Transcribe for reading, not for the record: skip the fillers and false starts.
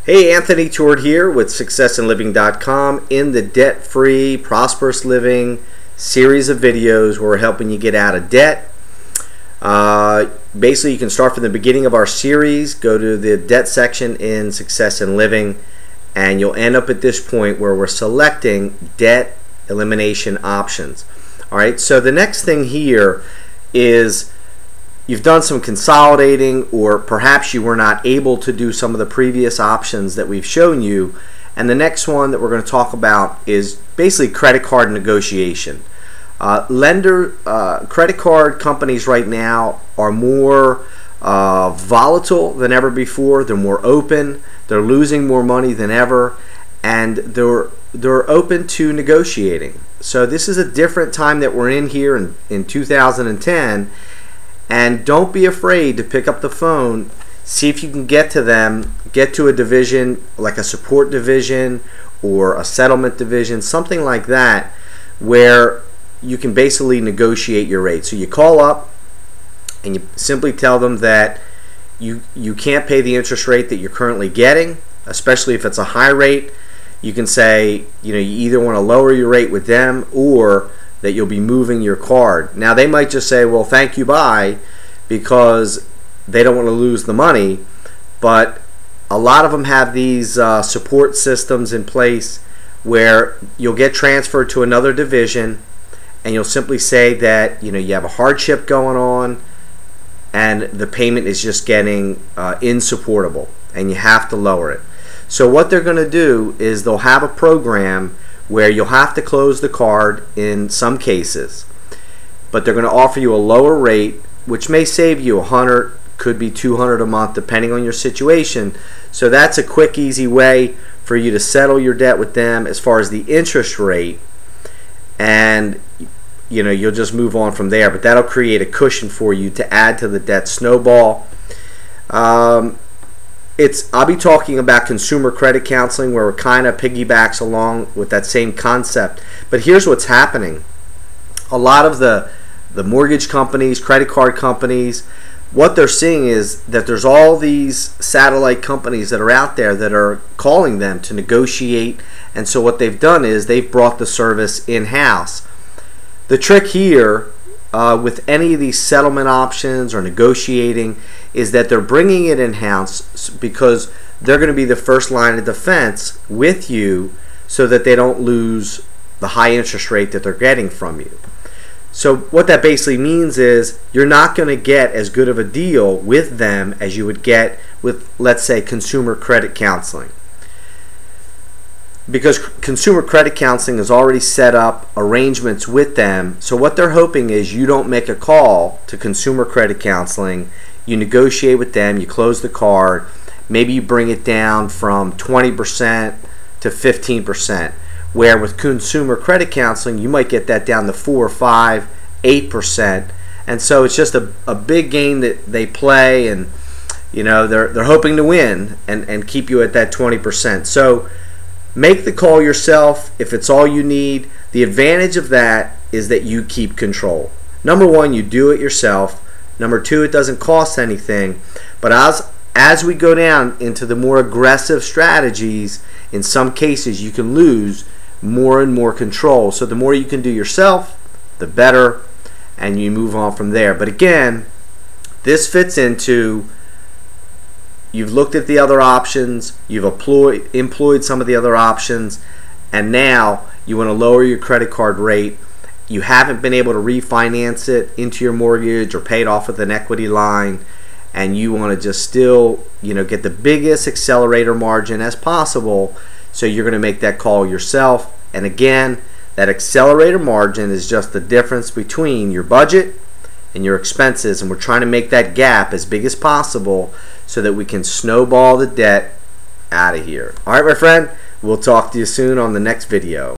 Hey, Anthony Tourt here with SuccessInLiving.com in the Debt-Free Prosperous Living series of videos where we're helping you get out of debt. Basically, you can start from the beginning of our series, go to the debt section in Success in Living, and you'll end up at this point where we're selecting debt elimination options. Alright, so the next thing here is you've done some consolidating, or perhaps you were not able to do some of the previous options that we've shown you, and the next one that we're going to talk about is basically credit card negotiation. Credit card companies right now are more volatile than ever before. They're more open, they're losing more money than ever, and they're open to negotiating. So this is a different time that we're in here in 2010. And don't be afraid to pick up the phone, see if you can get to them, get to a division like a support division or a settlement division, something like that, where you can basically negotiate your rate. So you call up and you simply tell them that you can't pay the interest rate that you're currently getting, especially if it's a high rate. You can say, you either want to lower your rate with them or that you'll be moving your card. Now they might just say, well, thank you, bye, because they don't want to lose the money, but a lot of them have these support systems in place where you'll get transferred to another division and you'll simply say that you have a hardship going on and the payment is just getting insupportable and you have to lower it. So what they're going to do is they'll have a program where you'll have to close the card in some cases, but they're going to offer you a lower rate, which may save you $100, could be $200 a month, depending on your situation. So that's a quick, easy way for you to settle your debt with them as far as the interest rate, and you'll just move on from there. But that'll create a cushion for you to add to the debt snowball. I'll be talking about consumer credit counseling, where it kind of piggybacks along with that same concept. But here's what's happening. A lot of the mortgage companies, credit card companies, what they're seeing is that there's all these satellite companies that are out there that are calling them to negotiate. And so what they've done is they've brought the service in-house. The trick here with any of these settlement options or negotiating is that they're bringing it in-house because they're going to be the first line of defense with you so that they don't lose the high interest rate that they're getting from you. So what that basically means is you're not going to get as good of a deal with them as you would get with, let's say, consumer credit counseling. Because consumer credit counseling has already set up arrangements with them, so what they're hoping is you don't make a call to consumer credit counseling, you negotiate with them, you close the card, maybe you bring it down from 20% to 15%, where with consumer credit counseling you might get that down to 4, 5, 8%, and so it's just a big game that they play, and they're hoping to win and keep you at that 20%. So make the call yourself if it's all you need. The advantage of that is that you keep control. Number one, you do it yourself. Number two, it doesn't cost anything. But as we go down into the more aggressive strategies, in some cases you can lose more and more control. So the more you can do yourself, the better, and you move on from there. But again, this fits into, you've looked at the other options, you've employed some of the other options, and now you want to lower your credit card rate. You haven't been able to refinance it into your mortgage or pay it off with an equity line, and you want to just still get the biggest accelerator margin as possible. So you're going to make that call yourself. And again, that accelerator margin is just the difference between your budget and your expenses, and we're trying to make that gap as big as possible so that we can snowball the debt out of here. Alright, my friend, we'll talk to you soon on the next video.